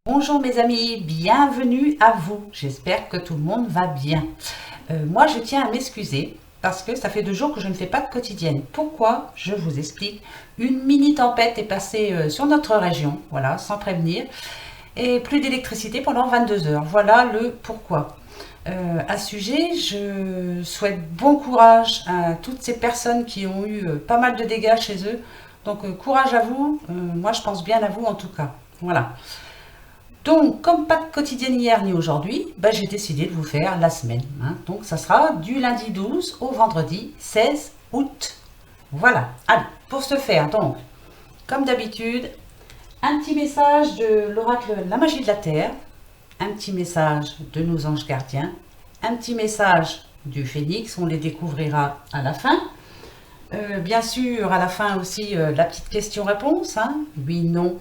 Bonjour mes amis, bienvenue à vous. J'espère que tout le monde va bien. Moi je tiens à m'excuser parce que ça fait 2 jours que je ne fais pas de quotidienne. Pourquoi? Je vous explique. Une mini tempête est passée sur notre région, voilà, sans prévenir. Et plus d'électricité pendant 22 heures. Voilà le pourquoi. À ce sujet, je souhaite bon courage à toutes ces personnes qui ont eu pas mal de dégâts chez eux. Donc courage à vous. Moi je pense bien à vous en tout cas. Voilà. Donc, comme pas de quotidienne hier ni aujourd'hui, j'ai décidé de vous faire la semaine. Donc, ça sera du lundi 12 au vendredi 16 août. Voilà. Allez, pour ce faire, donc, comme d'habitude, un petit message de l'oracle La Magie de la Terre, un petit message de nos anges gardiens, un petit message du phénix, on les découvrira à la fin. Bien sûr, à la fin aussi, la petite question-réponse. Oui, non,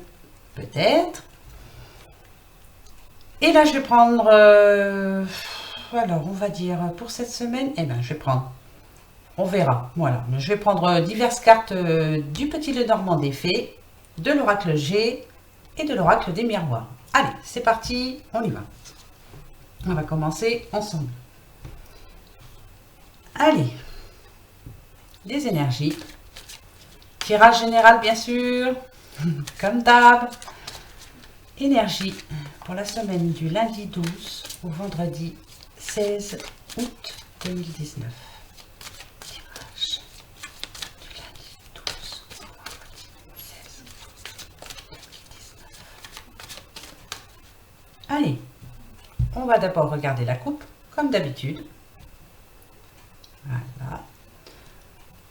peut-être. Et là, je vais prendre, alors on va dire pour cette semaine, je vais prendre, on verra, voilà. Je vais prendre diverses cartes du Petit Lenormand des Fées, de l'Oracle G et de l'Oracle des Miroirs. Allez, c'est parti, on y va. On va commencer ensemble. Allez, les énergies. Tirage général, bien sûr, comme d'hab. Énergie pour la semaine du lundi 12 au vendredi 16 août 2019. Tirage du lundi 12 au vendredi 16 août 2019. Allez, on va d'abord regarder la coupe, comme d'habitude. Voilà.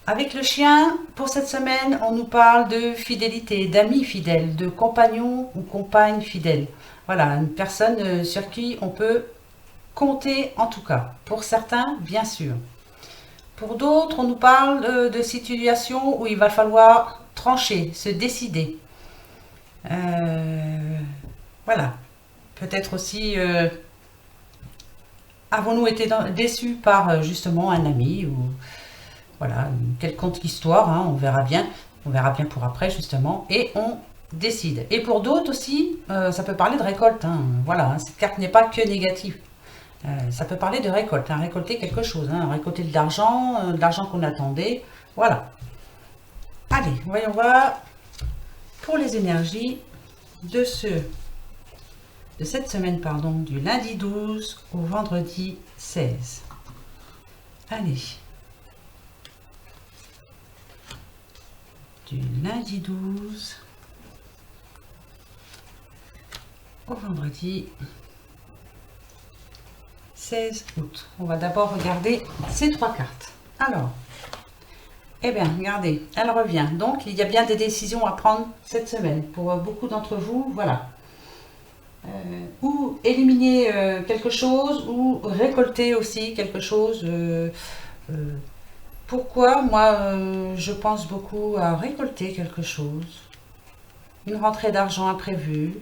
Avec le chien, pour cette semaine, on nous parle de fidélité, d'amis fidèles, de compagnons ou compagnes fidèles. Voilà, une personne sur qui on peut compter en tout cas. Pour certains, bien sûr. Pour d'autres, on nous parle de situations où il va falloir trancher, se décider. Voilà. Peut-être aussi, avons-nous été déçus par justement un ami ou... Voilà, une quelconque histoire, on verra bien. On verra bien pour après, justement. Et on décide. Et pour d'autres aussi, ça peut parler de récolte. Voilà, cette carte n'est pas que négative. Ça peut parler de récolte. Récolter quelque chose. Récolter de l'argent qu'on attendait. Voilà. Allez, voyons voir pour les énergies de cette semaine, pardon, du lundi 12 au vendredi 16. Allez. Du lundi 12 au vendredi 16 août. On va d'abord regarder ces 3 cartes. Alors, regardez, elle revient. Donc, il y a bien des décisions à prendre cette semaine. Pour beaucoup d'entre vous, voilà. Ou éliminer quelque chose, ou récolter aussi quelque chose. Pourquoi? Moi, je pense beaucoup à récolter quelque chose. Une rentrée d'argent imprévue.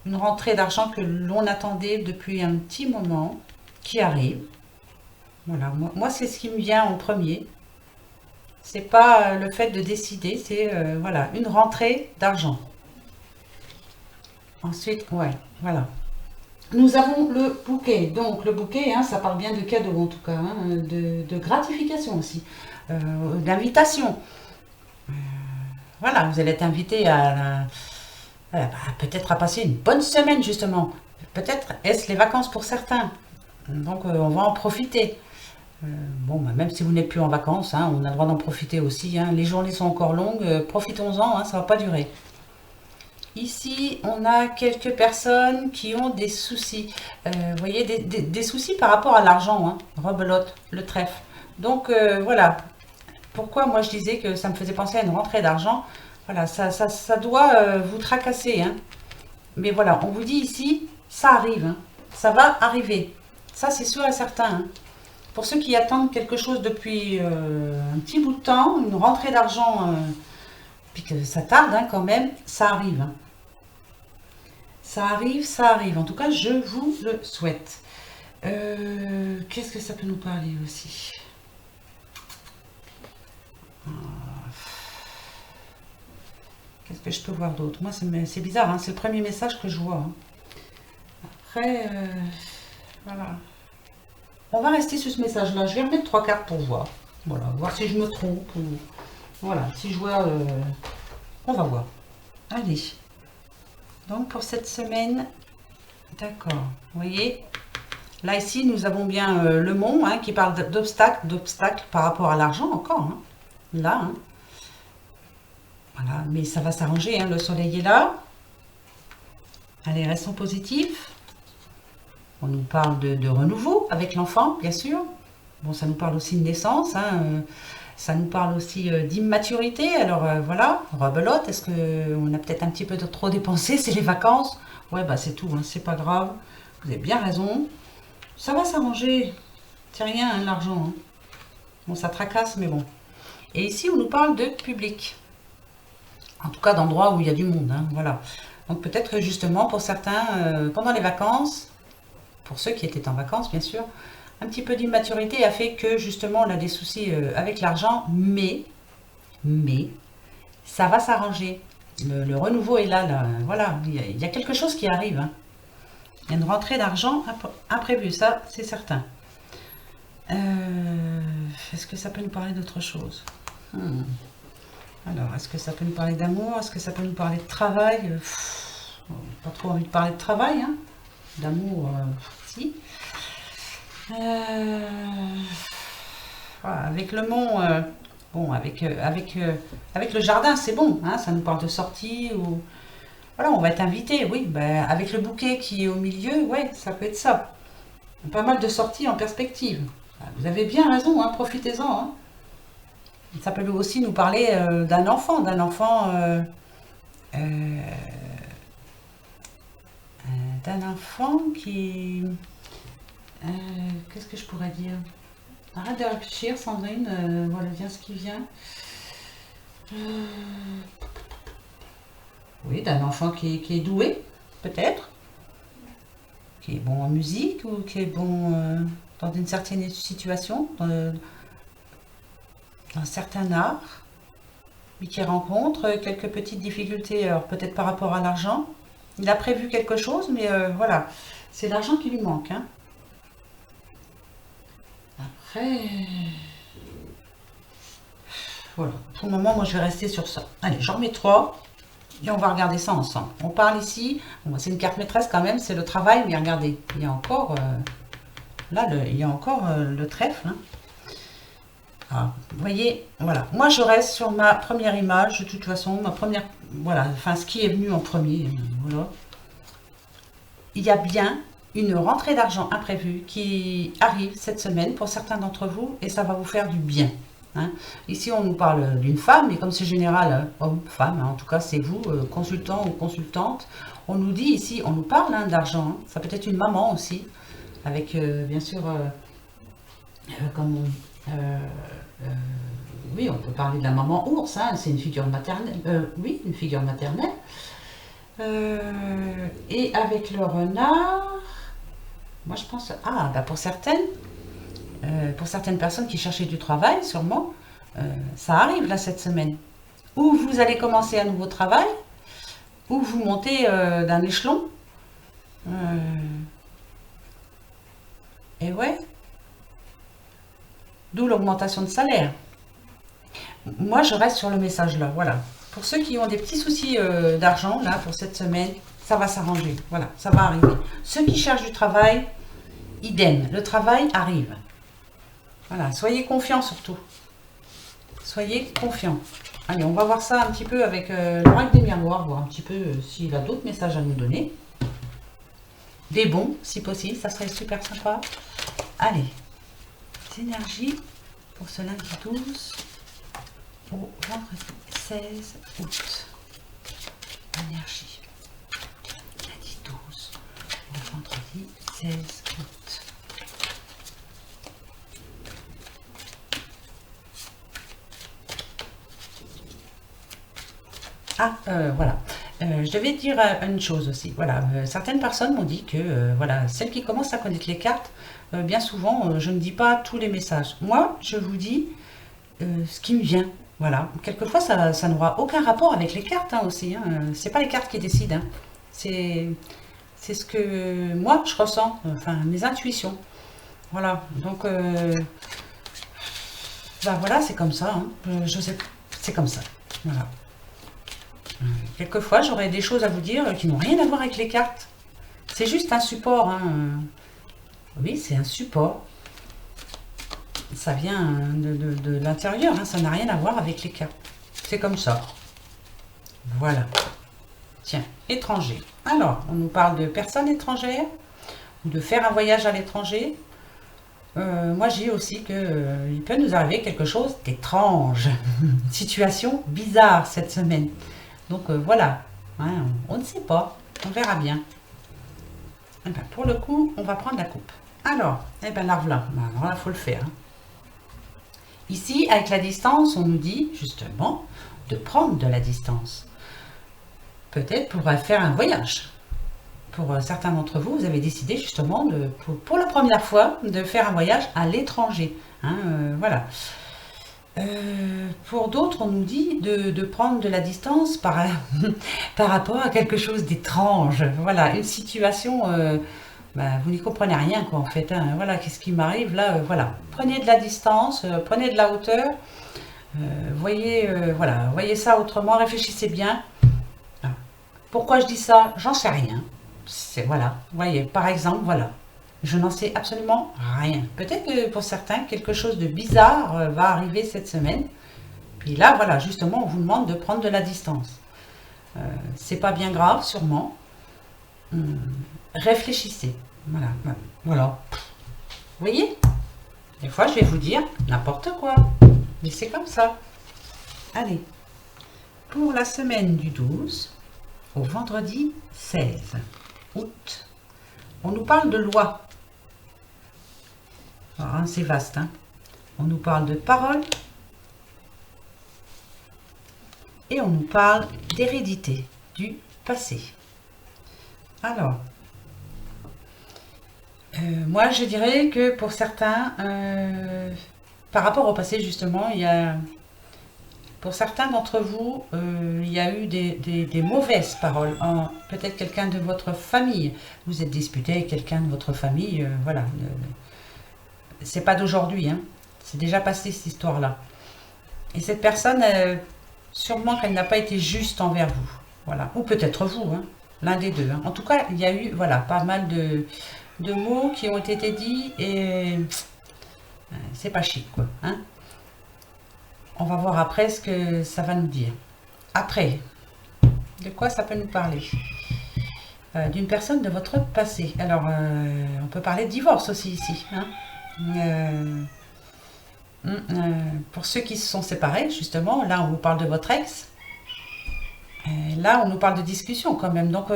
Une rentrée d'argent que l'on attendait depuis un petit moment, qui arrive. Voilà, moi c'est ce qui me vient en premier. C'est pas le fait de décider, c'est voilà, une rentrée d'argent. Ensuite, ouais, voilà. Nous avons le bouquet. Donc le bouquet, ça parle bien de cadeaux en tout cas, de gratification aussi, d'invitation. Voilà, vous allez être invité à peut-être à passer une bonne semaine justement. Peut-être est-ce les vacances pour certains. Donc on va en profiter. Même si vous n'êtes plus en vacances, on a le droit d'en profiter aussi. Les journées sont encore longues, profitons-en, ça ne va pas durer. Ici, on a quelques personnes qui ont des soucis. Vous voyez, des soucis par rapport à l'argent, rebelote, le trèfle. Donc voilà, pourquoi moi je disais que ça me faisait penser à une rentrée d'argent. Voilà, ça doit vous tracasser. Mais voilà, on vous dit ici, ça arrive. Ça va arriver. Ça, c'est sûr et certain. Pour ceux qui attendent quelque chose depuis un petit bout de temps, une rentrée d'argent, puis que ça tarde quand même, ça arrive. Ça arrive, ça arrive. En tout cas, je vous le souhaite. Qu'est-ce que ça peut nous parler aussi? Qu'est-ce que je peux voir d'autre? Moi, c'est bizarre, hein, c'est le premier message que je vois. Hein. Après, voilà. On va rester sur ce message-là. Je vais remettre 3 cartes pour voir. Voilà, voir si je me trompe. Ou... Voilà, si je vois... on va voir. Allez. Donc, pour cette semaine... D'accord. Vous voyez? Là, ici, nous avons bien le mont hein, qui parle d'obstacles par rapport à l'argent encore. Hein. Là. Hein. Voilà, mais ça va s'arranger. Hein. Le soleil est là. Allez, restons positifs. On nous parle de renouveau avec l'enfant, bien sûr. Bon, ça nous parle aussi de naissance. Hein. Ça nous parle aussi d'immaturité. Alors, voilà, rebelote. Est-ce qu'on a peut-être un petit peu trop dépensé? C'est les vacances. Ouais, bah c'est tout. Hein. C'est pas grave. Vous avez bien raison. Ça va s'arranger. C'est rien, hein, l'argent. Hein. Bon, ça tracasse, mais bon. Et ici, on nous parle de public. En tout cas, d'endroits où il y a du monde. Hein, voilà. Donc, peut-être justement, pour certains, pendant les vacances, pour ceux qui étaient en vacances, bien sûr, un petit peu d'immaturité a fait que, justement, on a des soucis avec l'argent. Mais, ça va s'arranger. Le renouveau est là. Voilà. Il y a quelque chose qui arrive. Hein. Il y a une rentrée d'argent imprévue, ça, c'est certain. Est-ce que ça peut nous parler d'autre chose? Alors, est-ce que ça peut nous parler d'amour? Est-ce que ça peut nous parler de travail? Pas trop envie de parler de travail, hein. D'amour, si. Voilà, avec le mont, bon, avec le jardin, c'est bon, hein, ça nous parle de sortie ou... Voilà, on va être invité, oui, ben, avec le bouquet qui est au milieu, ouais, ça peut être ça. Pas mal de sorties en perspective. Vous avez bien raison, hein, profitez-en. Hein. Ça peut aussi nous parler d'un enfant qui... qu'est-ce que je pourrais dire? Arrête de réfléchir, Sandrine, voilà, viens ce qui vient. Oui, d'un enfant qui est doué, peut-être, qui est bon en musique ou qui est bon dans une certaine situation, dans un certain art, mais qui rencontre quelques petites difficultés, alors peut-être par rapport à l'argent. Il a prévu quelque chose, mais voilà, c'est l'argent qui lui manque. Hein. Après, voilà, pour le moment, moi je vais rester sur ça. Allez, j'en mets 3. Et on va regarder ça ensemble. On parle ici, bon, c'est une carte maîtresse quand même, c'est le travail, mais regardez, il y a encore, là, il y a encore le trèfle. Hein. Ah, vous voyez, voilà. Moi, je reste sur ma première image, de toute façon, ma première, voilà, enfin, ce qui est venu en premier, voilà. Il y a bien une rentrée d'argent imprévue qui arrive cette semaine pour certains d'entre vous, et ça va vous faire du bien. Hein. Ici, on nous parle d'une femme, et comme c'est général, homme-femme, hein, en tout cas, c'est vous, consultant ou consultante, on nous dit ici, on nous parle hein, d'argent, hein. Ça peut être une maman aussi, avec, bien sûr, comme oui, on peut parler de la maman ours, hein, c'est une figure maternelle, oui, une figure maternelle, et avec le renard, moi je pense, ah, bah pour certaines personnes qui cherchaient du travail, sûrement, ça arrive là cette semaine. Ou vous allez commencer un nouveau travail, ou vous montez d'un échelon. Et ouais. D'où l'augmentation de salaire. Moi, je reste sur le message là, voilà. Pour ceux qui ont des petits soucis d'argent, là, pour cette semaine, ça va s'arranger. Voilà, ça va arriver. Ceux qui cherchent du travail, idem, le travail arrive. Voilà, soyez confiants surtout. Soyez confiants. Allez, on va voir ça un petit peu avec l'oracle des miroirs, voir un petit peu s'il a d'autres messages à nous donner. Des bons, si possible, ça serait super sympa. Allez, énergie pour ce lundi 12 au vendredi 16 août. Énergie. Lundi 12 au vendredi 16 août. Ah, voilà. Je devais dire une chose aussi. Voilà, certaines personnes m'ont dit que voilà, celles qui commencent à connaître les cartes, bien souvent, je ne dis pas tous les messages. Moi, je vous dis ce qui me vient. Vous Voilà, quelquefois ça n'aura aucun rapport avec les cartes hein, aussi. Hein. C'est pas les cartes qui décident. Hein. C'est ce que moi je ressens, enfin mes intuitions. Voilà, donc bah voilà, c'est comme ça. Hein. Je sais, c'est comme ça. Voilà. Quelquefois j'aurai des choses à vous dire qui n'ont rien à voir avec les cartes. C'est juste un support. Hein. Oui, c'est un support. Ça vient de l'intérieur, hein. Ça n'a rien à voir avec les cartes. C'est comme ça. Voilà. Tiens, étranger. Alors, on nous parle de personnes étrangères ou de faire un voyage à l'étranger. Moi, j'ai aussi que il peut nous arriver quelque chose d'étrange. Situation bizarre cette semaine. Donc voilà. Hein, on ne sait pas. On verra bien. Eh ben, pour le coup, on va prendre la coupe. Alors, eh ben, alors là, il faut le faire. Hein. Ici, avec la distance, on nous dit justement de prendre de la distance. Peut-être pour faire un voyage. Pour certains d'entre vous, vous avez décidé justement, pour la première fois, de faire un voyage à l'étranger. Hein, voilà. Pour d'autres, on nous dit de prendre de la distance par rapport à quelque chose d'étrange. Voilà, une situation... bah, vous n'y comprenez rien quoi en fait. Hein. Voilà, qu'est-ce qui m'arrive là voilà. Prenez de la distance, prenez de la hauteur. Voyez, voilà, voyez ça autrement, réfléchissez bien. Pourquoi je dis ça? J'en sais rien. C'est voilà, voyez, par exemple, voilà. Je n'en sais absolument rien. Peut-être que pour certains, quelque chose de bizarre va arriver cette semaine. Puis là, voilà, justement, on vous demande de prendre de la distance. C'est pas bien grave, sûrement. Réfléchissez. Voilà, voilà. Vous voyez? Des fois, je vais vous dire n'importe quoi. Mais c'est comme ça. Allez. Pour la semaine du 12 au vendredi 16 août, on nous parle de loi. Alors, hein, c'est vaste. Hein. On nous parle de parole. Et on nous parle d'hérédité, du passé. Alors, moi, je dirais que pour certains, par rapport au passé, justement, il y a, pour certains d'entre vous, il y a eu des mauvaises paroles. Peut-être quelqu'un de votre famille. Vous êtes disputé avec quelqu'un de votre famille. Voilà. C'est pas d'aujourd'hui. Hein. C'est déjà passé, cette histoire-là. Et cette personne, sûrement qu'elle n'a pas été juste envers vous. Voilà. Ou peut-être vous, hein. L'un des deux. Hein. En tout cas, il y a eu voilà, pas mal de mots qui ont été dits et c'est pas chic quoi. Hein. On va voir après ce que ça va nous dire. Après, de quoi ça peut nous parler? D'une personne de votre passé. Alors, on peut parler de divorce aussi ici. Hein. Pour ceux qui se sont séparés, justement, là on vous parle de votre ex. Là, on nous parle de discussion quand même, donc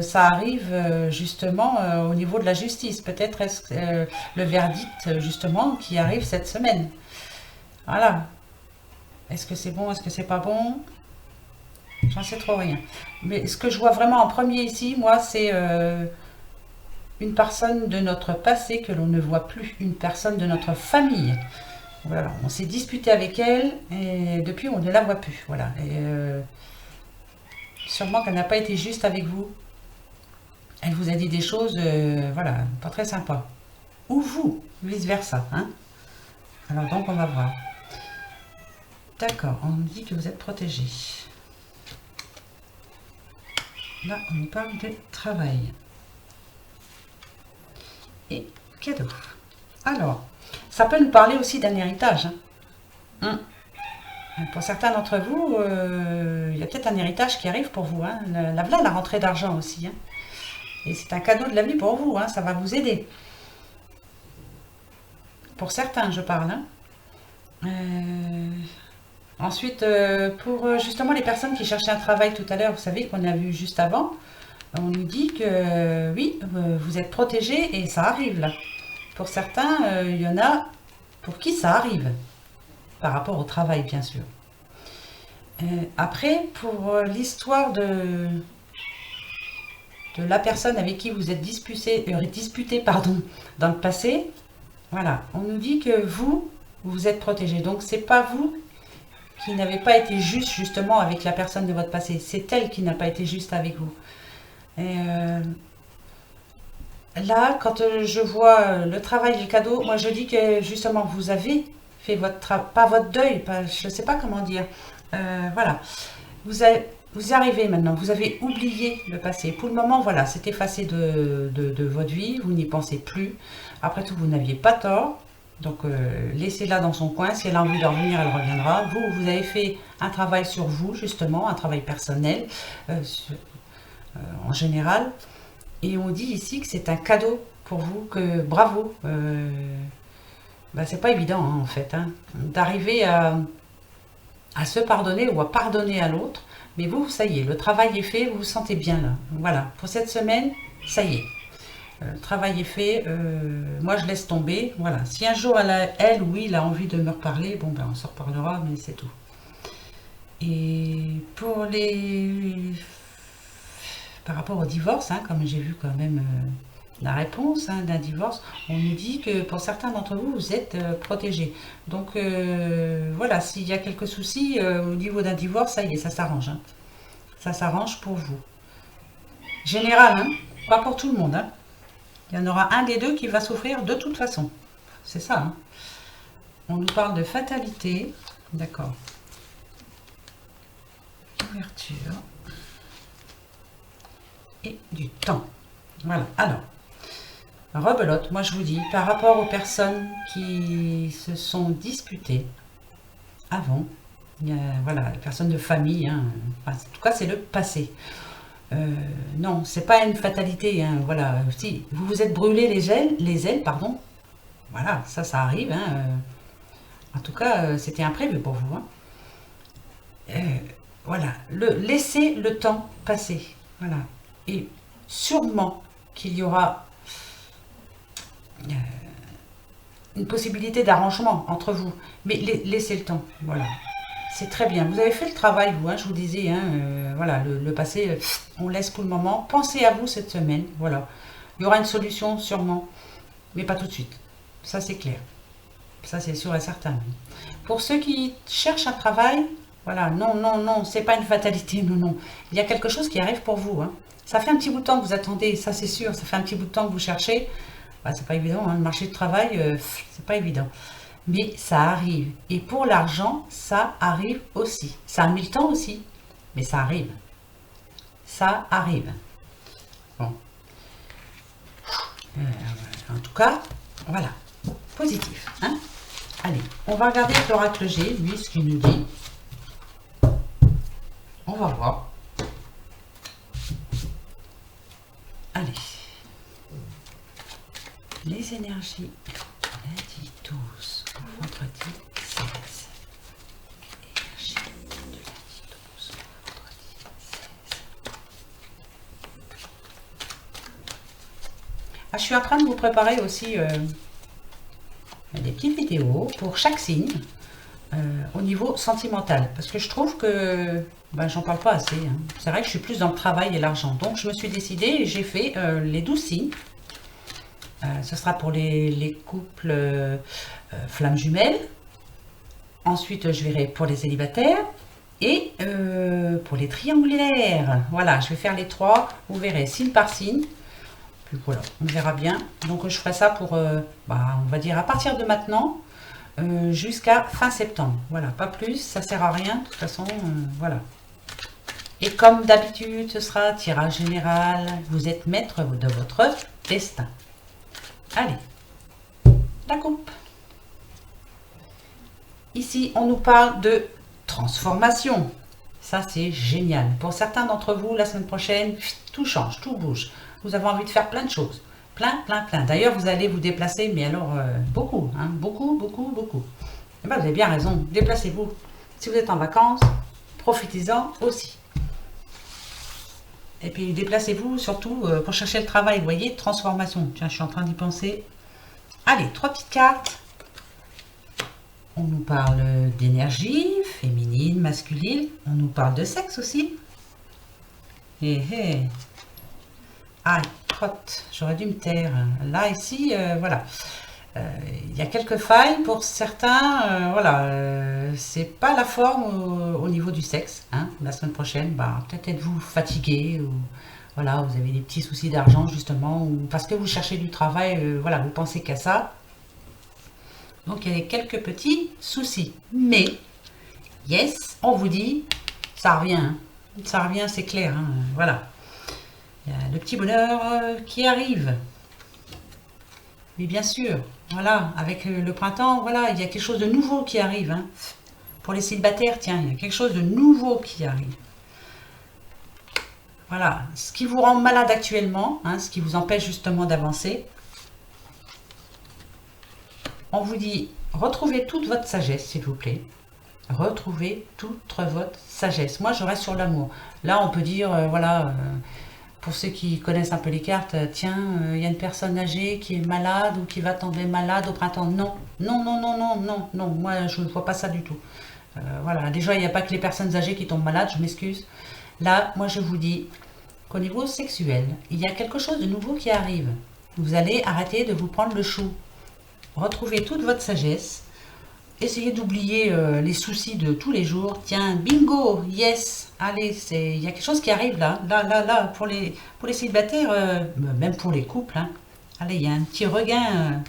ça arrive justement au niveau de la justice. Peut-être est-ce le verdict justement qui arrive cette semaine. Voilà. Est-ce que c'est bon, est-ce que c'est pas bon? J'en sais trop rien. Mais ce que je vois vraiment en premier ici, moi, c'est une personne de notre passé que l'on ne voit plus, une personne de notre famille. Voilà, on s'est disputé avec elle et depuis on ne la voit plus. Voilà. Et, sûrement qu'elle n'a pas été juste avec vous. Elle vous a dit des choses, voilà, pas très sympas. Ou vous, vice-versa. Hein. Alors donc, on va voir. D'accord, on nous dit que vous êtes protégé. Là, on nous parle de travail. Et cadeau. Alors, ça peut nous parler aussi d'un héritage. Hein. Pour certains d'entre vous, il y a peut-être un héritage qui arrive pour vous. Hein. La rentrée d'argent aussi. Hein. Et c'est un cadeau de la vie pour vous. Hein. Ça va vous aider. Pour certains, je parle. Hein. Ensuite, pour justement les personnes qui cherchaient un travail tout à l'heure, vous savez qu'on a vu juste avant, on nous dit que oui, vous êtes protégés et ça arrive là. Pour certains, il y en a pour qui ça arrive. Par rapport au travail, bien sûr. Après, pour l'histoire de la personne avec qui vous êtes disputé pardon, dans le passé, voilà, on nous dit que vous êtes protégé. Donc, c'est pas vous qui n'avez pas été juste justement avec la personne de votre passé. C'est elle qui n'a pas été juste avec vous. Et là, quand je vois le travail et le cadeau, moi je dis que justement vous avez fait votre travail, pas votre deuil, pas, je ne sais pas comment dire. Voilà, vous y arrivez maintenant, vous avez oublié le passé. Pour le moment, voilà, c'est effacé de votre vie, vous n'y pensez plus. Après tout, vous n'aviez pas tort. Donc laissez-la dans son coin, si elle a envie de revenir, elle reviendra. Vous avez fait un travail sur vous, justement, un travail personnel, en général. Et on dit ici que c'est un cadeau pour vous, que bravo. Bah, c'est pas évident, hein, en fait, hein, d'arriver à se pardonner ou à pardonner à l'autre. Mais vous, ça y est, le travail est fait, vous vous sentez bien là. Voilà, pour cette semaine, ça y est. Le travail est fait, moi je laisse tomber. Voilà, si un jour elle ou il a envie de me reparler, bon ben on se reparlera, mais c'est tout. Et pour par rapport au divorce, hein, comme j'ai vu quand même la réponse hein, d'un divorce, on nous dit que pour certains d'entre vous, vous êtes protégés. Donc voilà, s'il y a quelques soucis au niveau d'un divorce, ça y est, ça s'arrange. Hein. Ça s'arrange pour vous. Général, hein, pas pour tout le monde. Hein. Il y en aura un des deux qui va souffrir de toute façon. C'est ça. Hein. On nous parle de fatalité. D'accord. Ouverture. Et du temps. Voilà. Alors, rebelote, moi je vous dis, par rapport aux personnes qui se sont disputées avant, voilà, les personnes de famille, hein, enfin, en tout cas c'est le passé. Non, c'est pas une fatalité, hein, voilà. Si vous vous êtes brûlé les ailes, pardon. Voilà, ça arrive. Hein, en tout cas, c'était imprévu pour vous. Hein. Voilà, laissez le temps passer. Voilà, et sûrement qu'il y aura une possibilité d'arrangement entre vous, mais laissez le temps. Voilà. C'est très bien. Vous avez fait le travail, vous, hein, je vous disais. Hein, voilà, le passé, on laisse pour le moment. Pensez à vous cette semaine. Voilà. Il y aura une solution, sûrement. Mais pas tout de suite. Ça, c'est clair. Ça, c'est sûr et certain. Pour ceux qui cherchent un travail, voilà, non, non, non, c'est pas une fatalité, non, non. Il y a quelque chose qui arrive pour vous. Hein. Ça fait un petit bout de temps que vous attendez, ça c'est sûr. Ça fait un petit bout de temps que vous cherchez. Bah, c'est pas évident, hein, le marché du travail, c'est pas évident. Mais ça arrive. Et pour l'argent, ça arrive aussi. Ça a mis le temps aussi, mais ça arrive. Ça arrive. Bon. En tout cas, voilà. Positif. Hein. Allez, on va regarder avec l'oracle G, lui, ce qu'il nous dit. On va voir. Allez. Les énergies. Lundi 12, vendredi 16. Énergie de lundi 12, vendredi 16. Ah, je suis en train de vous préparer aussi des petites vidéos pour chaque signe au niveau sentimental. Parce que je trouve que ben, j'en parle pas assez. Hein. C'est vrai que je suis plus dans le travail et l'argent. Donc je me suis décidée et j'ai fait les 12 signes. Ce sera pour les couples flammes jumelles. Ensuite, je verrai pour les célibataires et pour les triangulaires. Voilà, je vais faire les trois. Vous verrez signe par signe. Puis voilà, on verra bien. Donc, je ferai ça pour, on va dire, à partir de maintenant jusqu'à fin septembre. Voilà, pas plus, ça sert à rien. De toute façon, voilà. Et comme d'habitude, ce sera tirage général. Vous êtes maître de votre destin. Allez, la coupe. Ici, on nous parle de transformation. Ça, c'est génial. Pour certains d'entre vous, la semaine prochaine, tout change, tout bouge. Vous avez envie de faire plein de choses. Plein, plein, plein. D'ailleurs, vous allez vous déplacer, mais alors, beaucoup. Hein, beaucoup, beaucoup, beaucoup. Et bien, vous avez bien raison. Déplacez-vous. Si vous êtes en vacances, profitez-en aussi. Et puis, déplacez-vous surtout pour chercher le travail. Vous voyez, transformation. Tiens, je suis en train d'y penser. Allez, 3 petites cartes. On nous parle d'énergie, féminine, masculine. On nous parle de sexe aussi. Ah, crotte, j'aurais dû me taire. Là, ici, voilà. Il y a quelques failles pour certains, voilà, c'est pas la forme au niveau du sexe, hein. La semaine prochaine, bah, peut-être êtes-vous fatigué, ou voilà, vous avez des petits soucis d'argent justement, ou parce que vous cherchez du travail, voilà, vous pensez qu'à ça. Donc il y a quelques petits soucis. Mais, yes, on vous dit, ça revient, hein. Ça revient, c'est clair, hein, voilà. Il y a le petit bonheur qui arrive. Mais bien sûr, voilà, avec le printemps, voilà, il y a quelque chose de nouveau qui arrive, hein. Pour les célibataires, tiens, il y a quelque chose de nouveau qui arrive. Voilà, ce qui vous rend malade actuellement, hein, ce qui vous empêche justement d'avancer, on vous dit, retrouvez toute votre sagesse, s'il vous plaît. Retrouvez toute votre sagesse. Moi, je reste sur l'amour. Là, on peut dire, voilà, pour ceux qui connaissent un peu les cartes, tiens, il y a une personne âgée qui est malade ou qui va tomber malade au printemps. Non, non, non, non, non, non, non, moi, je ne vois pas ça du tout. Voilà, déjà, il n'y a pas que les personnes âgées qui tombent malades, je m'excuse. Là, moi, je vous dis qu'au niveau sexuel, il y a quelque chose de nouveau qui arrive. Vous allez arrêter de vous prendre le chou. Retrouvez toute votre sagesse. Essayez d'oublier les soucis de tous les jours. Tiens, bingo, yes, allez, il y a quelque chose qui arrive là. Là, pour les célibataires, même pour les couples, hein. Allez, il y a un petit regain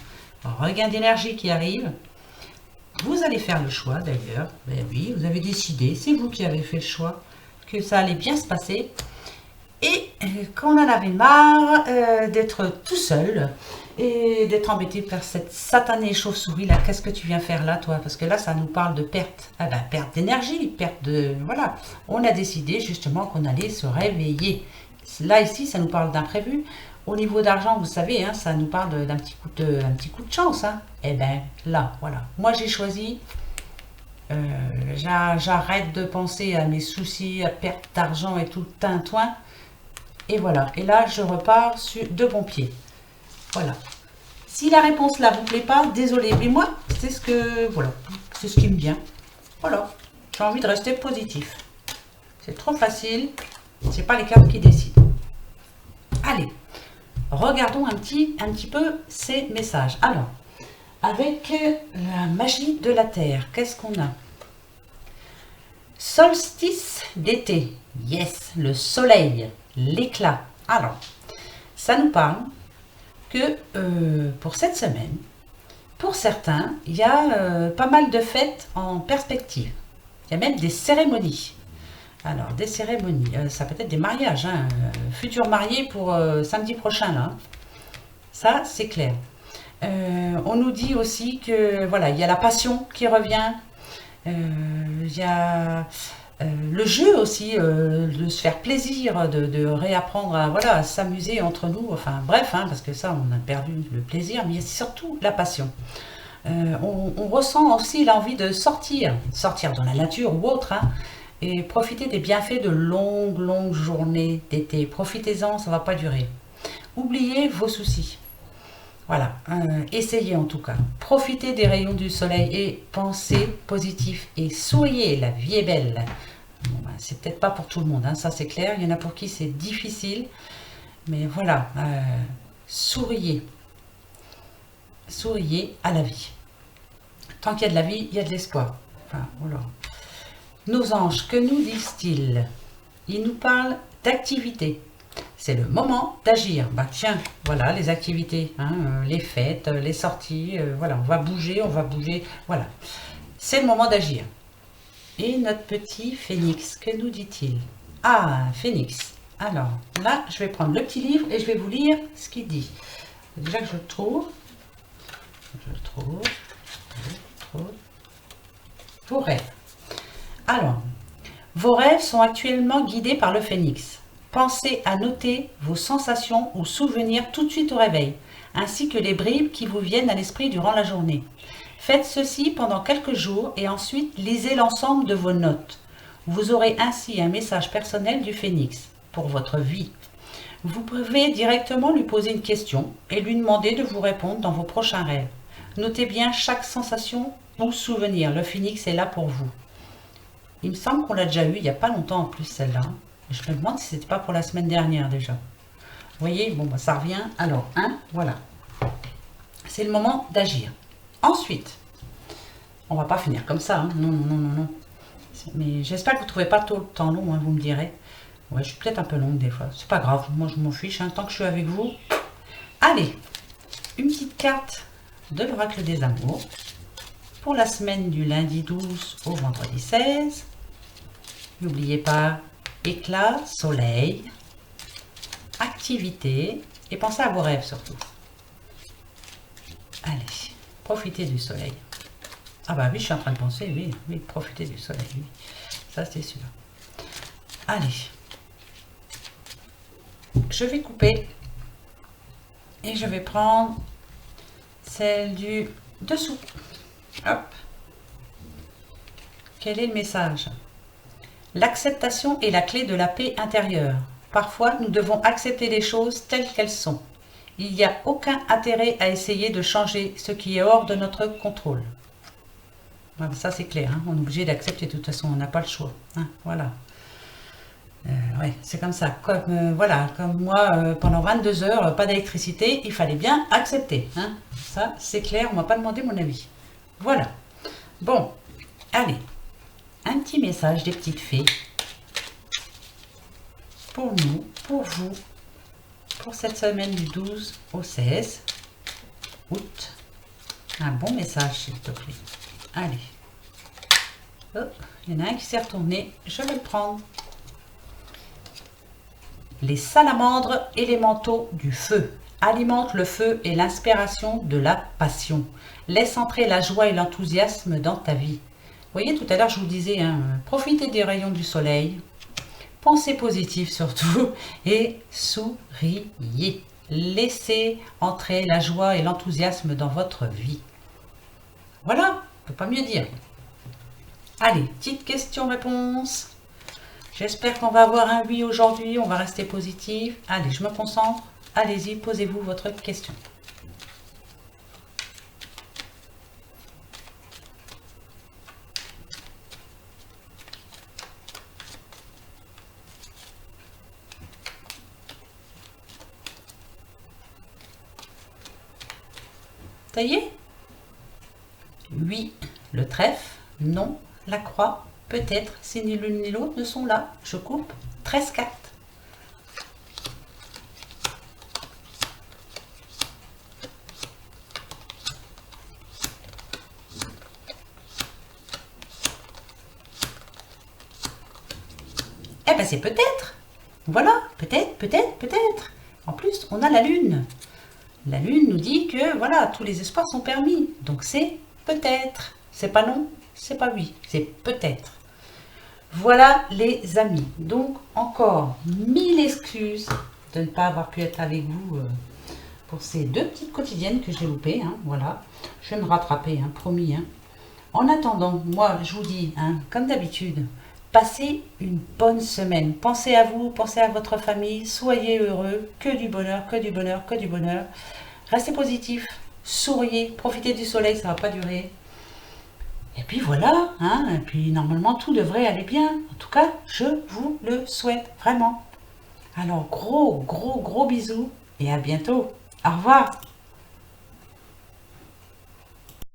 d'énergie qui arrive. Vous allez faire le choix d'ailleurs. Ben oui, vous avez décidé, c'est vous qui avez fait le choix, que ça allait bien se passer. Et qu'on en avait marre d'être tout seul et d'être embêté par cette satanée chauve-souris là. Qu'est-ce que tu viens faire là, toi? Parce que là, ça nous parle de perte. Ah ben, perte d'énergie, perte de... Voilà. On a décidé justement qu'on allait se réveiller. Là, ici, ça nous parle d'imprévu. Au niveau d'argent, vous savez, hein, ça nous parle d'un petit coup de chance. Hein. Et ben là, voilà. Moi, j'ai choisi... j'arrête de penser à mes soucis, à perte d'argent et tout le tintouin. Et voilà. Et là, je repars de bon pied. Voilà. Si la réponse là vous plaît pas, désolé. Mais moi, c'est ce que... Voilà. C'est ce qui me vient. Voilà. J'ai envie de rester positif. C'est trop facile. C'est pas les cartes qui décident. Allez. Regardons un petit peu ces messages. Alors, avec la magie de la Terre, qu'est-ce qu'on a? Solstice d'été. Yes, le soleil, l'éclat. Alors, ça nous parle que pour cette semaine, pour certains, il y a pas mal de fêtes en perspective. Il y a même des cérémonies. Alors, des cérémonies, ça peut être des mariages, hein, futurs mariés pour samedi prochain, là. Ça, c'est clair. On nous dit aussi que, voilà, il y a la passion qui revient. Il y a le jeu aussi, de se faire plaisir, de réapprendre à, voilà, à s'amuser entre nous. Enfin, bref, hein, parce que ça, on a perdu le plaisir, mais surtout la passion. On ressent aussi l'envie de sortir dans la nature ou autre, hein, et profiter des bienfaits de longues journées d'été. Profitez-en, ça ne va pas durer. Oubliez vos soucis. Voilà, essayez en tout cas. Profitez des rayons du soleil et pensez positif et souriez, la vie est belle. Bon, ben, c'est peut-être pas pour tout le monde, hein, ça c'est clair. Il y en a pour qui c'est difficile. Mais voilà, souriez. Souriez à la vie. Tant qu'il y a de la vie, il y a de l'espoir. Enfin, voilà. Nos anges, que nous disent-ils? Ils nous parlent d'activité. C'est le moment d'agir. Bah tiens, voilà les activités, hein, les fêtes, les sorties, voilà, on va bouger, voilà. C'est le moment d'agir. Et notre petit phénix, que nous dit-il? Ah, phénix. Alors, là, je vais prendre le petit livre et je vais vous lire ce qu'il dit. Déjà que je le trouve. Vos rêves. Alors, vos rêves sont actuellement guidés par le phénix. Pensez à noter vos sensations ou souvenirs tout de suite au réveil, ainsi que les bribes qui vous viennent à l'esprit durant la journée. Faites ceci pendant quelques jours et ensuite lisez l'ensemble de vos notes. Vous aurez ainsi un message personnel du phénix pour votre vie. Vous pouvez directement lui poser une question et lui demander de vous répondre dans vos prochains rêves. Notez bien chaque sensation ou souvenir. Le phénix est là pour vous. Il me semble qu'on l'a déjà eu il n'y a pas longtemps en plus celle-là. Je me demande si c'était pas pour la semaine dernière déjà. Vous voyez, bon, bah, ça revient. Alors, voilà. c'est le moment d'agir. Ensuite, on va pas finir comme ça, hein. Non, non, non, non. Mais j'espère que vous ne trouvez pas tout le temps long, hein, vous me direz. Ouais, je suis peut-être un peu longue des fois. C'est pas grave, moi je m'en fiche, hein, tant que je suis avec vous. Allez, une petite carte de l'oracle des amours pour la semaine du lundi 12 au vendredi 16. N'oubliez pas, éclat, soleil, activité et pensez à vos rêves surtout. Allez, profitez du soleil. Ah bah oui, je suis en train de penser, oui, oui, profitez du soleil, oui. Ça c'est sûr. Allez, je vais couper et je vais prendre celle du dessous. Hop. Quel est le message? L'acceptation est la clé de la paix intérieure. Parfois, nous devons accepter les choses telles qu'elles sont. Il n'y a aucun intérêt à essayer de changer ce qui est hors de notre contrôle. Voilà, ça c'est clair, hein, on est obligé d'accepter, de toute façon, on n'a pas le choix. Hein, voilà. Ouais, c'est comme ça. Comme, voilà, comme moi, pendant 22 heures, pas d'électricité, il fallait bien accepter. Hein. Ça, c'est clair, on ne m'a pas demandé mon avis. Voilà. Bon, allez. Un petit message des petites fées. Pour nous, pour vous, pour cette semaine du 12 au 16 août. Un bon message, s'il te plaît. Allez. Oh, il y en a un qui s'est retourné. Je vais le prendre. Les salamandres élémentaux du feu alimentent le feu et l'inspiration de la passion. Laisse entrer la joie et l'enthousiasme dans ta vie. Vous voyez, tout à l'heure, je vous disais, hein, profitez des rayons du soleil, pensez positif surtout, et souriez. Laissez entrer la joie et l'enthousiasme dans votre vie. Voilà, on ne peut pas mieux dire. Allez, petite question-réponse. J'espère qu'on va avoir un oui aujourd'hui, on va rester positif. Allez, je me concentre. Allez-y, posez-vous votre question. Ça y est? Oui, le trèfle. Non, la croix. Peut-être, si ni l'une ni l'autre ne sont là. Je coupe 13 cartes. Eh ben c'est peut-être. Voilà, peut-être, peut-être, peut-être. En plus, on a la lune. La lune nous dit que voilà, tous les espoirs sont permis. Donc c'est peut-être. C'est pas non, c'est pas oui, c'est peut-être. Voilà les amis. Donc encore 1000 excuses de ne pas avoir pu être avec vous pour ces deux petites quotidiennes que j'ai loupées. Hein, voilà, je vais me rattraper, hein, promis. Hein. En attendant, moi je vous dis, hein, comme d'habitude, passez une bonne semaine. Pensez à vous, pensez à votre famille, soyez heureux, que du bonheur, que du bonheur, que du bonheur. Restez positif, souriez, profitez du soleil, ça ne va pas durer. Et puis voilà, hein, et puis normalement tout devrait aller bien. En tout cas, je vous le souhaite vraiment. Alors gros bisous et à bientôt. Au revoir.